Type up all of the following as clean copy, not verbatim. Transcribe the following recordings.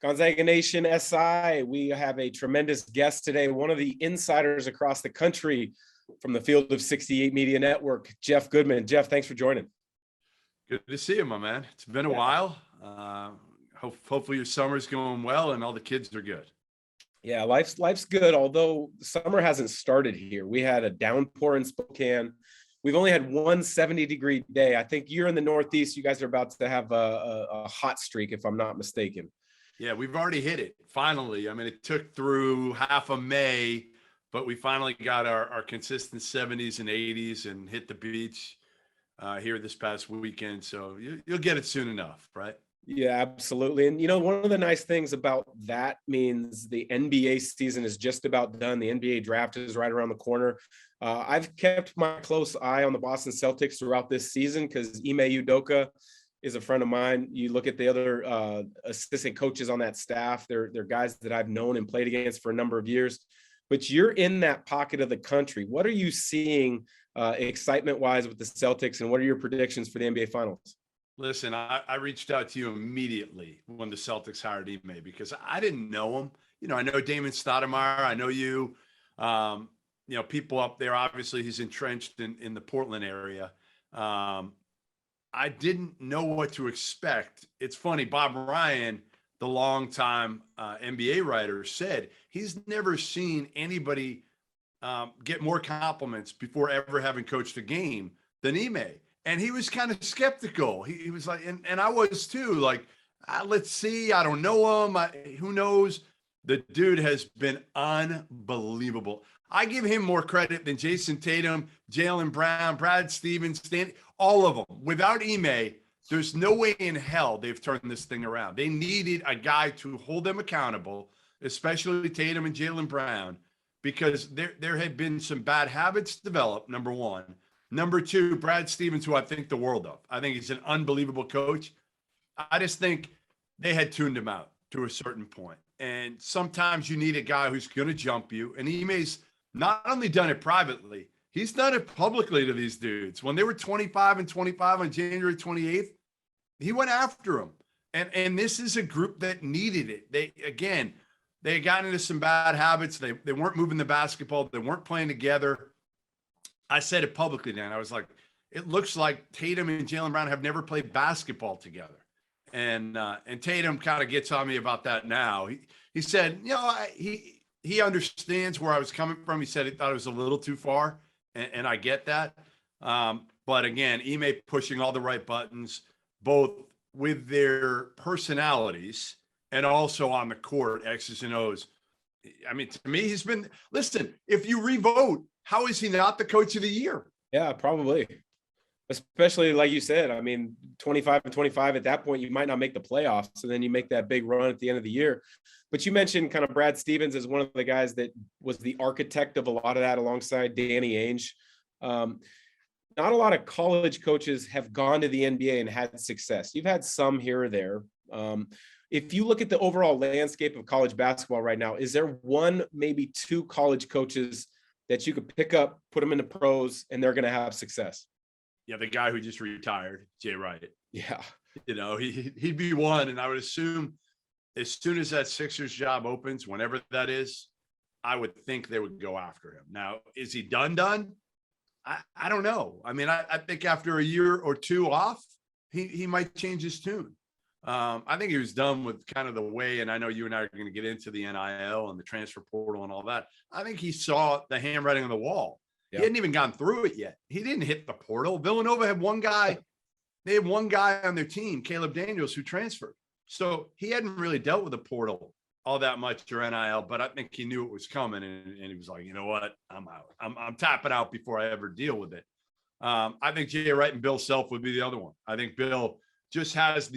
Gonzaga Nation SI, we have a tremendous guest today, one of the insiders across the country from the Field of 68 Media Network, Jeff Goodman. Jeff, thanks for joining. Good to see you, my man. It's been a while. Hopefully your summer's going well and all the kids are good. Yeah, life's good, although summer hasn't started here. We had a downpour in Spokane. We've only had one 70-degree day. I think you're in the Northeast. You guys are about to have a hot streak, if I'm not mistaken. Yeah, we've already hit it. Finally. I mean, it took through half of May, but we finally got our consistent 70s and 80s and hit the beach here this past weekend. So you'll get it soon enough, right? Yeah, absolutely. And, one of the nice things about that means the NBA season is just about done. The NBA draft is right around the corner. I've kept my close eye on the Boston Celtics throughout this season because Ime Udoka is a friend of mine. You look at the other assistant coaches on that staff. They're guys that I've known and played against for a number of years. But you're in that pocket of the country. What are you seeing excitement-wise with the Celtics, and what are your predictions for the NBA Finals? Listen, I reached out to you immediately when the Celtics hired Ime because I didn't know him. I know Damon Stoudemire. I know you. People up there. Obviously, he's entrenched in the Portland area. I didn't know what to expect. It's funny. Bob Ryan, the longtime NBA writer, said he's never seen anybody get more compliments before ever having coached a game than Ime. And he was kind of skeptical. He was like, and I was too, like, let's see. I don't know him. Who knows? The dude has been unbelievable. I give him more credit than Jason Tatum, Jaylen Brown, Brad Stevens, all of them. Without Ime, there's no way in hell they've turned this thing around. They needed a guy to hold them accountable, especially Tatum and Jaylen Brown, because there had been some bad habits developed, number one. Number two, Brad Stevens, who I think the world of. I think he's an unbelievable coach. I just think they had tuned him out to a certain point. And sometimes you need a guy who's going to jump you. And Ime's not only done it privately, he's done it publicly to these dudes. When they were 25 and 25 on January 28th, he went after them. And this is a group that needed it. They had gotten into some bad habits. They weren't moving the basketball. They weren't playing together. I said it publicly, Dan. I was like, it looks like Tatum and Jaylen Brown have never played basketball together. And Tatum kind of gets on me about that now. He said, he understands where I was coming from. He said he thought it was a little too far, and I get that. But again, Ime pushing all the right buttons, both with their personalities and also on the court, X's and O's. I mean, to me, he's been, listen, if you revote, how is he not the coach of the year? Yeah, probably. Especially like you said, I mean, 25 and 25 at that point, you might not make the playoffs. And then you make that big run at the end of the year. But you mentioned kind of Brad Stevens as one of the guys that was the architect of a lot of that alongside Danny Ainge. Not a lot of college coaches have gone to the NBA and had success. You've had some here or there. If you look at the overall landscape of college basketball right now, is there one, maybe two college coaches that you could pick up, put them into pros, and they're going to have success? Yeah, the guy who just retired, Jay Wright. Yeah. He'd be one. And I would assume as soon as that Sixers job opens, whenever that is, I would think they would go after him. Now, is he done? I don't know. I mean, I think after a year or two off, he might change his tune. I think he was done with kind of the way, and I know you and I are going to get into the NIL and the transfer portal and all that. I think he saw the handwriting on the wall. Yeah. He hadn't even gone through it yet. He didn't hit the portal. Villanova had one guy. They had one guy on their team, Caleb Daniels, who transferred. So he hadn't really dealt with the portal all that much or NIL, but I think he knew it was coming, and he was like, you know what? I'm out. I'm tapping out before I ever deal with it. I think Jay Wright and Bill Self would be the other one. I think Bill just has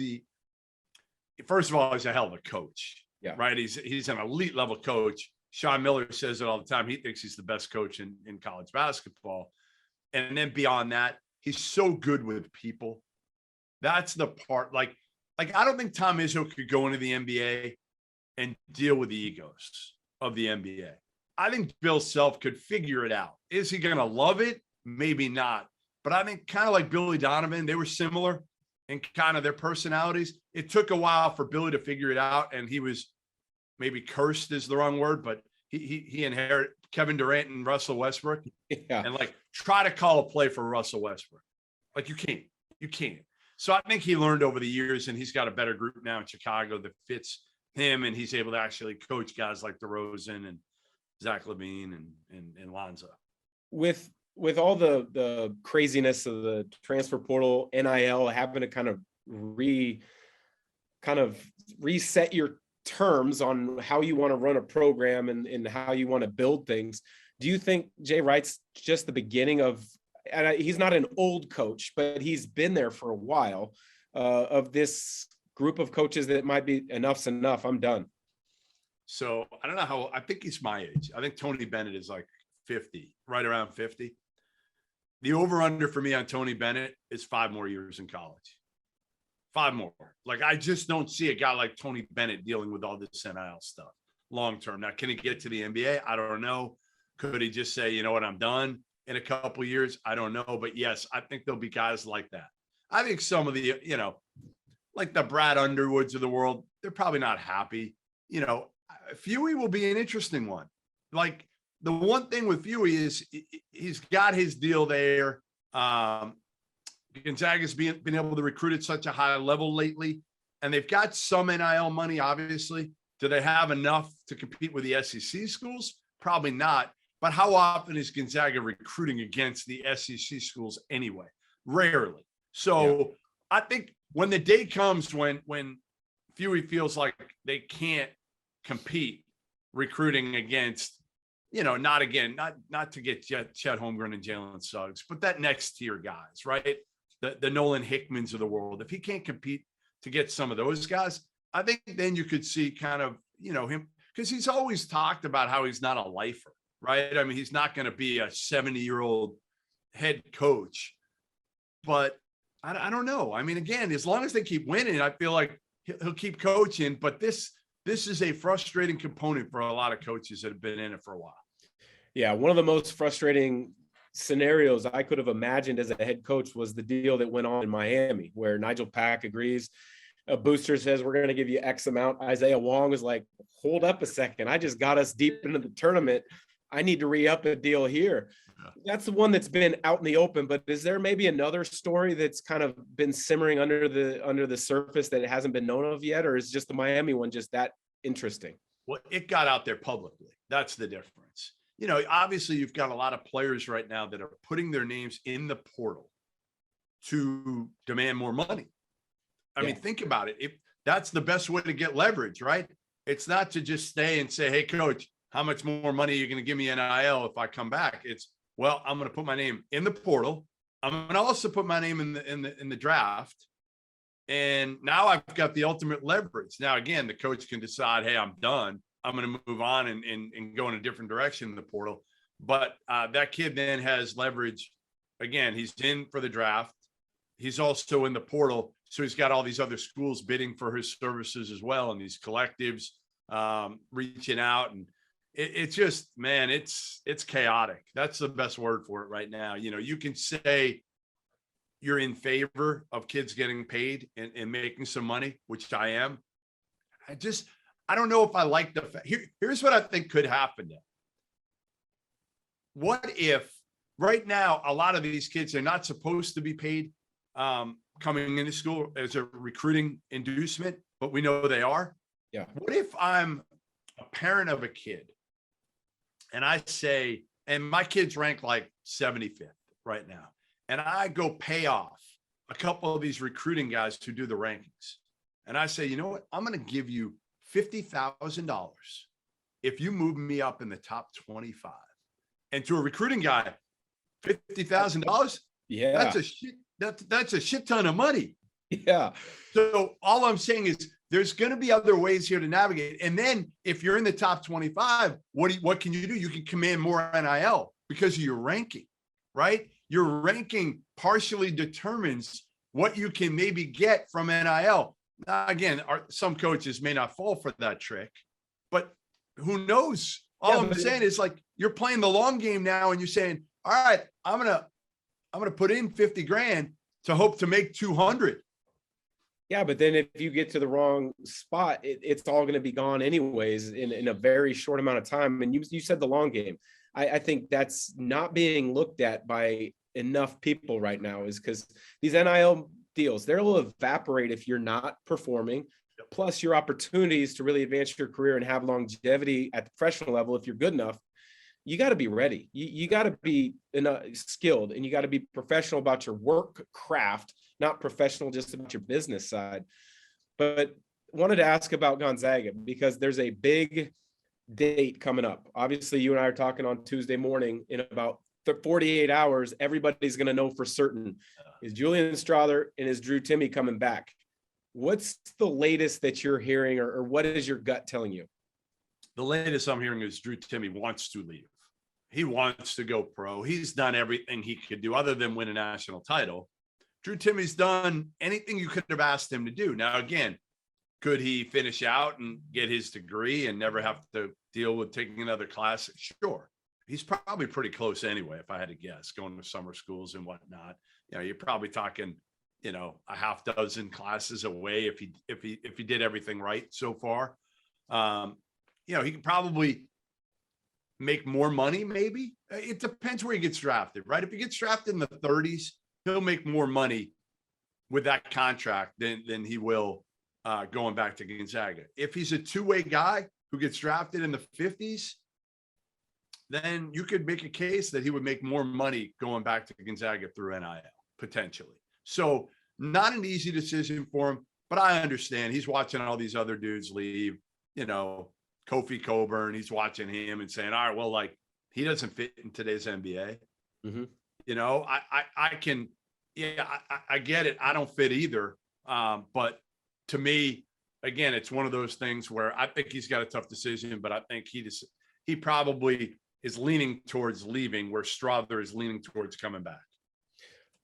first of all, he's a hell of a coach. Yeah. Right. He's an elite level coach. Sean Miller says it all the time. He thinks he's the best coach in college basketball. And then beyond that, he's so good with people. That's the part. Like I don't think Tom Izzo could go into the NBA and deal with the egos of the NBA. I think Bill Self could figure it out. Is he going to love it? Maybe not. But I think kind of like Billy Donovan, they were similar. and kind of their personalities. It took a while for Billy to figure it out, and he was maybe cursed is the wrong word, but he inherited Kevin Durant and Russell Westbrook, and like try to call a play for Russell Westbrook. Like you can't. So I think he learned over the years, and he's got a better group now in Chicago that fits him, and he's able to actually coach guys like DeRozan and Zach LaVine and Lonzo. With all the craziness of the transfer portal, NIL, having to kind of reset your terms on how you want to run a program and how you want to build things. Do you think Jay Wright's just the beginning of, and he's not an old coach, but he's been there for a while, of this group of coaches that might be enough's enough, I'm done? So I don't know I think he's my age. I think Tony Bennett is like 50, right around 50. The over-under for me on Tony Bennett is 5 more years in college. 5 more. Like, I just don't see a guy like Tony Bennett dealing with all this NIL stuff long-term. Now, can he get to the NBA? I don't know. Could he just say, you know what, I'm done in a couple of years? I don't know. But yes, I think there'll be guys like that. I think some of the, like the Brad Underwoods of the world, they're probably not happy. Fuey will be an interesting one. Like, the one thing with Fuey is he's got his deal there. Gonzaga's been able to recruit at such a high level lately, and they've got some NIL money, obviously. Do they have enough to compete with the SEC schools? Probably not. But how often is Gonzaga recruiting against the SEC schools anyway? Rarely. So I think when the day comes when Fuey feels like they can't compete recruiting against, not to get Chet Holmgren and Jalen Suggs, but that next tier guys, right? The Nolan Hickmans of the world. If he can't compete to get some of those guys, I think then you could see kind of, him, because he's always talked about how he's not a lifer, right? I mean, he's not going to be a 70-year-old head coach, but I don't know. I mean, again, as long as they keep winning, I feel like he'll keep coaching, but this is a frustrating component for a lot of coaches that have been in it for a while. Yeah, one of the most frustrating scenarios I could have imagined as a head coach was the deal that went on in Miami, where Nigel Pack agrees. A booster says, we're going to give you X amount. Isaiah Wong is like, hold up a second. I just got us deep into the tournament. I need to re-up a deal here. That's the one that's been out in the open, but is there maybe another story that's kind of been simmering under the surface that it hasn't been known of yet? Or is just the Miami one just that interesting? Well, it got out there publicly. That's the difference. Obviously you've got a lot of players right now that are putting their names in the portal to demand more money. I mean, think about it. If that's the best way to get leverage, right? It's not to just stay and say, hey, coach, how much more money are you going to give me NIL if I come back? It's, well, I'm going to put my name in the portal. I'm going to also put my name in the draft. And now I've got the ultimate leverage. Now, again, the coach can decide, hey, I'm done. I'm going to move on and go in a different direction in the portal. But that kid then has leverage. Again, he's in for the draft. He's also in the portal. So he's got all these other schools bidding for his services as well. And these collectives reaching out. And it's just, man, it's chaotic. That's the best word for it right now. You can say you're in favor of kids getting paid and making some money, which I am. I don't know if I like the fact. Here's what I think could happen now. What if right now a lot of these kids are not supposed to be paid coming into school as a recruiting inducement, but we know they are? Yeah. What if I'm a parent of a kid and I say, and my kids rank like 75th right now, and I go pay off a couple of these recruiting guys who do the rankings, and I say, you know what, I'm going to give you $50,000 if you move me up in the top 25. And to a recruiting guy, $50,000, that's a shit ton of money. Yeah. So all I'm saying is there's going to be other ways here to navigate. And then if you're in the top 25, what can you do? You can command more NIL because of your ranking, right? Your ranking partially determines what you can maybe get from NIL. Now, again, some coaches may not fall for that trick, but who knows? All I'm saying is, like, you're playing the long game now, and you're saying, all right, I'm gonna put in 50 grand to hope to make 200. Yeah, but then if you get to the wrong spot, it's all going to be gone anyways in a very short amount of time. And you said the long game. I think that's not being looked at by enough people right now, is because these NIL deals, they'll evaporate if you're not performing. Plus your opportunities to really advance your career and have longevity at the professional level, if you're good enough, you got to be ready. You got to be skilled, and you got to be professional about your work craft, not professional just about your business side. But wanted to ask about Gonzaga because there's a big date coming up. Obviously, you and I are talking on Tuesday morning. In about 48 hours, everybody's going to know for certain, is Julian Strawther and is Drew Timme coming back? What's the latest that you're hearing, or what is your gut telling you? The latest I'm hearing is Drew Timme wants to leave. He wants to go pro. He's done everything he could do other than win a national title. Drew Timme's done anything you could have asked him to do. Now, again, could he finish out and get his degree and never have to deal with taking another class? Sure. He's probably pretty close anyway, if I had to guess, going to summer schools and whatnot. You know, you're probably talking, you know, a half dozen classes away if he did everything right so far. You know, he can probably make more money, maybe. It depends where he gets drafted, right? If he gets drafted in the 30s, he'll make more money with that contract than he will going back to Gonzaga. If he's a two-way guy who gets drafted in the 50s, then you could make a case that he would make more money going back to Gonzaga through NIL, potentially. So not an easy decision for him, but I understand. He's watching all these other dudes leave, you know, Kofi Coburn, he's watching him and saying, all right, well, like, he doesn't fit in today's NBA. Mm-hmm. You know, I can, yeah, I get it. I don't fit either. But to me, again, it's one of those things where I think he's got a tough decision, but I think he probably is leaning towards leaving, where Strawther is leaning towards coming back.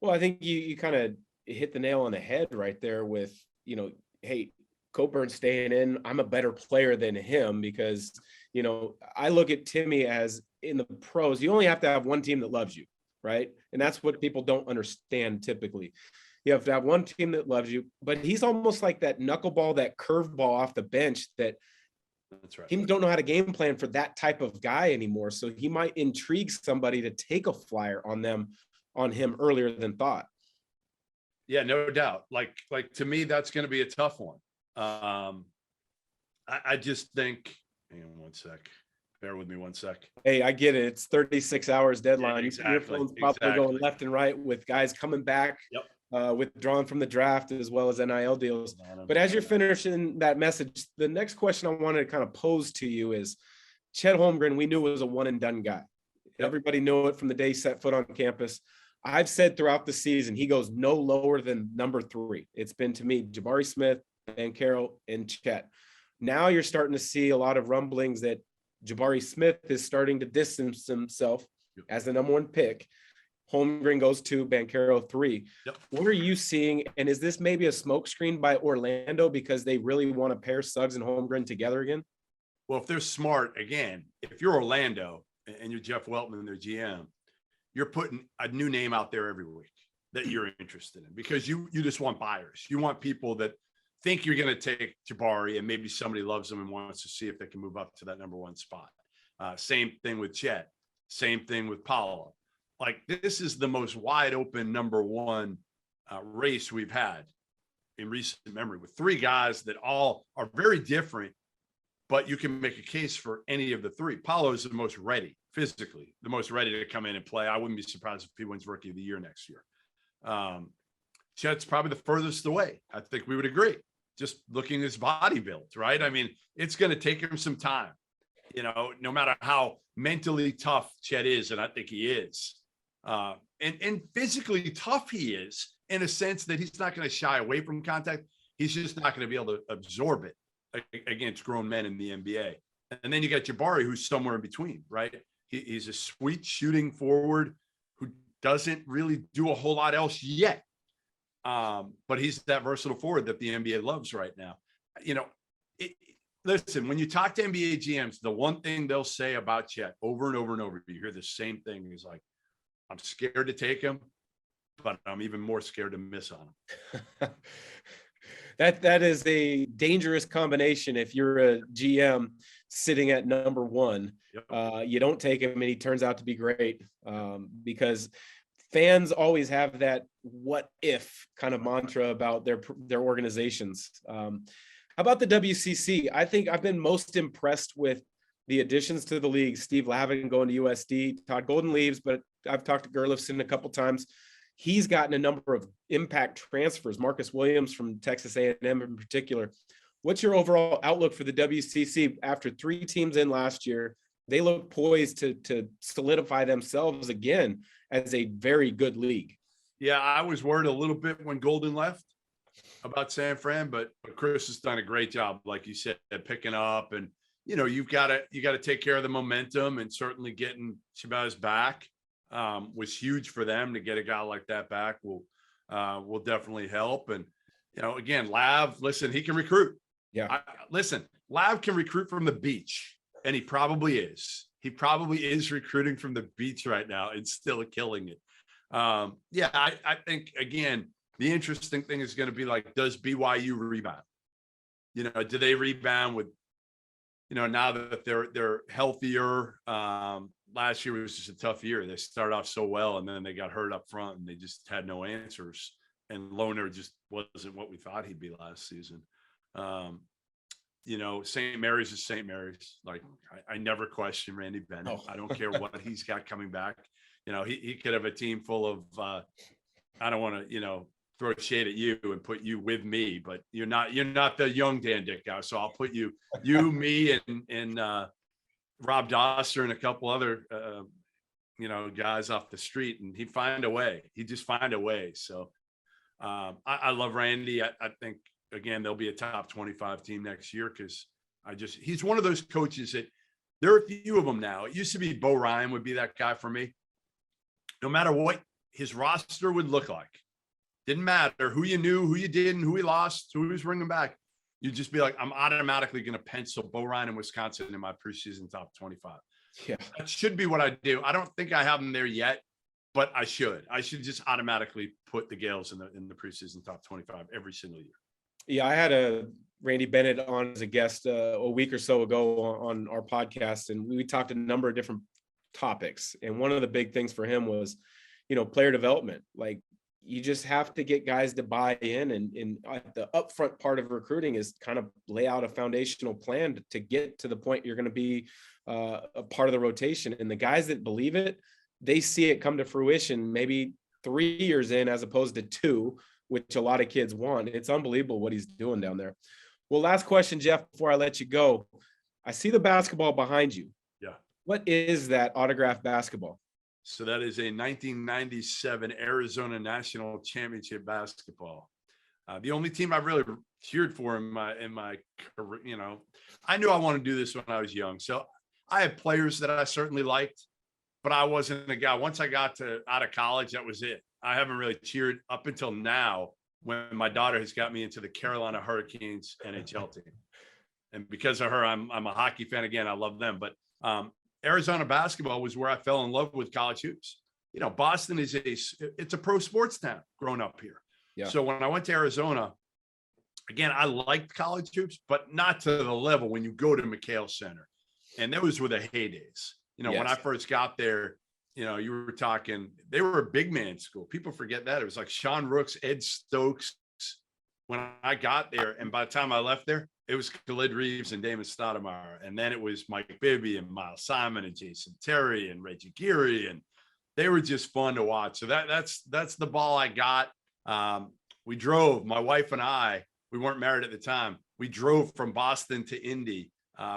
Well, I think you kind of hit the nail on the head right there with, you know, hey, Coburn staying in, I'm a better player than him because, you know, I look at Timme as in the pros, you only have to have one team that loves you, right? And that's what people don't understand typically. You have to have one team that loves you, but he's almost like that knuckleball, that curveball off the bench that that's right. Teams don't know how to game plan for that type of guy anymore. So he might intrigue somebody to take a flyer on him earlier than thought. Yeah, no doubt. Like to me, that's going to be a tough one. I just think, hang on one sec. Bear with me one sec. Hey, I get it. It's 36 hours deadline. Yeah, exactly, your phone's probably going left and right with guys coming back, withdrawn from the draft as well as NIL deals. But as you're finishing that message, the next question I wanted to kind of pose to you is, Chet Holmgren, we knew was a one and done guy. Yep. Everybody knew it from the day he set foot on campus. I've said throughout the season, he goes no lower than number 3. It's been, to me, Jabari Smith, Banchero, and Chet. Now you're starting to see a lot of rumblings that Jabari Smith is starting to distance himself as the number 1 pick. Holmgren goes 2, Banchero 3. Yep. What are you seeing? And is this maybe a smokescreen by Orlando because they really want to pair Suggs and Holmgren together again? Well, if they're smart, again, if you're Orlando and you're Jeff Weltman, their GM, you're putting a new name out there every week that you're interested in because you just want buyers. You want people that think you're going to take Jabari and maybe somebody loves him and wants to see if they can move up to that number 1 spot. Same thing with Chet. Same thing with Paolo. Like, this is the most wide open number 1 race we've had in recent memory, with 3 guys that all are very different, but you can make a case for any of the 3. Paolo is the most ready physically, the most ready to come in and play. I wouldn't be surprised if he wins Rookie of the Year next year. Chet's probably the furthest away. I think we would agree. Just looking at his body build, right? I mean, it's going to take him some time, you know, no matter how mentally tough Chet is, and I think he is, and physically tough he is, in a sense that he's not going to shy away from contact. He's just not going to be able to absorb it against grown men in the NBA. And then you got Jabari, who's somewhere in between, right? He's a sweet shooting forward who doesn't really do a whole lot else yet. But he's that versatile forward that the NBA loves right now. You know, listen, when you talk to NBA GMs, the one thing they'll say about Chet over and over and over, you hear the same thing. He's like, I'm scared to take him, but I'm even more scared to miss on him. That is a dangerous combination if you're a GM sitting at number one. Yep. You don't take him and he turns out to be great, because fans always have that what if kind of mantra about their organizations. How about the WCC? I think I've been most impressed with the additions to the league. Steve Lavin going to USD, Todd Golden leaves, but I've talked to Gerlifson a couple times. He's gotten a number of impact transfers. Marcus Williams from Texas A&M in particular. What's your overall outlook for the WCC after 3 teams in last year? They look poised to solidify themselves again as a very good league. Yeah, I was worried a little bit when Golden left about San Fran, but Chris has done a great job, like you said, picking up. And you got to take care of the momentum, and certainly getting Shabazz back was huge for them. To get a guy like that back will definitely help. And again, Lav, listen, he can recruit. Yeah, listen, Lav can recruit from the beach, and he probably is. He probably is recruiting from the beach right now and still killing it. I think, again, the interesting thing is going to be like, does BYU rebound? Do they rebound with, now that they're healthier? Last year was just a tough year. They started off so well, and then they got hurt up front, and they just had no answers. And Lohner just wasn't what we thought he'd be last season. St. Mary's is St. Mary's. Like, I never question Randy Bennett. Oh. I don't care what he's got coming back. He could have a team full of, I don't want to, throw shade at you and put you with me, but you're not the young Dan Dickau. So I'll put you, me, and Rob Doster and a couple other, guys off the street, and he'd find a way. He'd just find a way. So I love Randy. I think, again, they'll be a top 25 team next year, because he's one of those coaches that there are a few of them now. It used to be Bo Ryan would be that guy for me. No matter what his roster would look like, didn't matter who you knew, who you didn't, who he lost, who he was bringing back. You'd just be like, I'm automatically going to pencil Bo Ryan in Wisconsin in my preseason top 25. Yeah, that should be what I do. I don't think I have them there yet, but I should. I should just automatically put the Gales in the preseason top 25 every single year. Yeah, I had a Randy Bennett on as a guest a week or so ago on our podcast, and we talked a number of different topics. And one of the big things for him was, player development. Like, you just have to get guys to buy in, and the upfront part of recruiting is kind of lay out a foundational plan to get to the point you're going to be a part of the rotation. And the guys that believe it, they see it come to fruition maybe 3 years in, as opposed to 2, which a lot of kids want. It's unbelievable what he's doing down there. Well, last question, Jeff, before I let you go. I see the basketball behind you. Yeah. What is that autographed basketball? So that is a 1997 Arizona National Championship basketball. The only team I've really cheered for in my career. I knew I wanted to do this when I was young. So I had players that I certainly liked, but I wasn't a guy. Once I got out of college, that was it. I haven't really cheered up until now, when my daughter has got me into the Carolina Hurricanes NHL team. And because of her, I'm a hockey fan again. I love them. But Arizona basketball was where I fell in love with college hoops. Boston it's a pro sports town growing up here. Yeah. So when I went to Arizona, again, I liked college hoops, but not to the level when you go to McHale Center. And those were the heydays. Yes. When I first got there, you were talking, they were a big man school. People forget that. It was like Sean Rooks, Ed Stokes when I got there. And by the time I left there, it was Khalid Reeves and Damon Stoudemire. And then it was Mike Bibby and Miles Simon and Jason Terry and Reggie Geary. And they were just fun to watch. So that's the ball I got. We drove, my wife and I, we weren't married at the time. We drove from Boston to Indy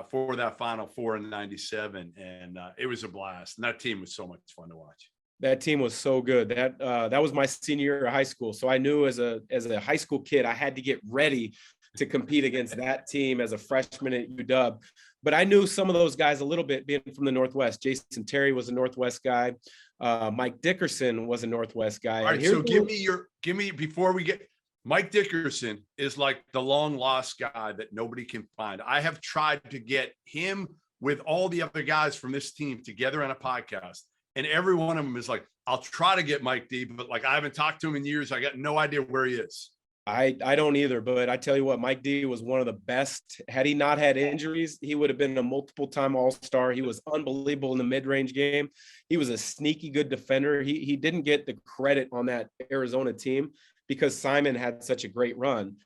for that Final Four in '97. And it was a blast. And that team was so much fun to watch. That team was so good. That was my senior year of high school. So I knew as a high school kid, I had to get ready to compete against that team as a freshman at UW. But I knew some of those guys a little bit, being from the Northwest. Jason Terry was a Northwest guy. Mike Dickerson was a Northwest guy. All right, so give me before we get, Mike Dickerson is like the long lost guy that nobody can find. I have tried to get him with all the other guys from this team together on a podcast. And every one of them is like, I'll try to get Mike D, but like, I haven't talked to him in years. I got no idea where he is. I don't either, but I tell you what, Mike D was one of the best. Had he not had injuries, he would have been a multiple-time All-Star. He was unbelievable in the mid-range game. He was a sneaky good defender. He didn't get the credit on that Arizona team because Simon had such a great run.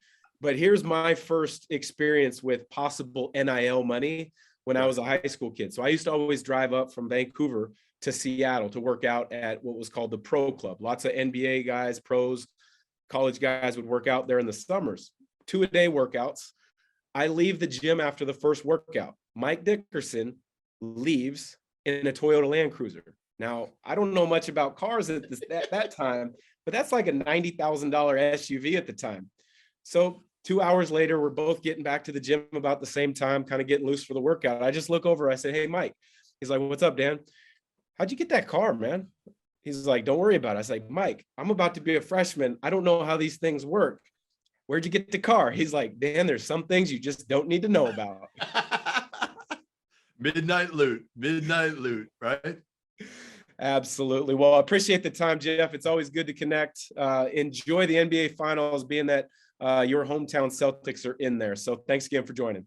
But here's my first experience with possible NIL money when I was a high school kid. So I used to always drive up from Vancouver to Seattle to work out at what was called the Pro Club. Lots of NBA guys, pros, college guys would work out there in the summers, 2-a-day workouts. I leave the gym after the first workout. Mike Dickerson leaves in a Toyota Land Cruiser. Now, I don't know much about cars at that time, but that's like a $90,000 SUV at the time. So 2 hours later, we're both getting back to the gym about the same time, kind of getting loose for the workout. I just look over, I say, "Hey, Mike." He's like, "What's up, Dan? How'd you get that car, man?" He's like, "Don't worry about it." I was like, "Mike, I'm about to be a freshman. I don't know how these things work. Where'd you get the car?" He's like, "Dan, there's some things you just don't need to know about." Midnight loot, right? Absolutely. Well, I appreciate the time, Jeff. It's always good to connect. Enjoy the NBA Finals, being that your hometown Celtics are in there. So thanks again for joining.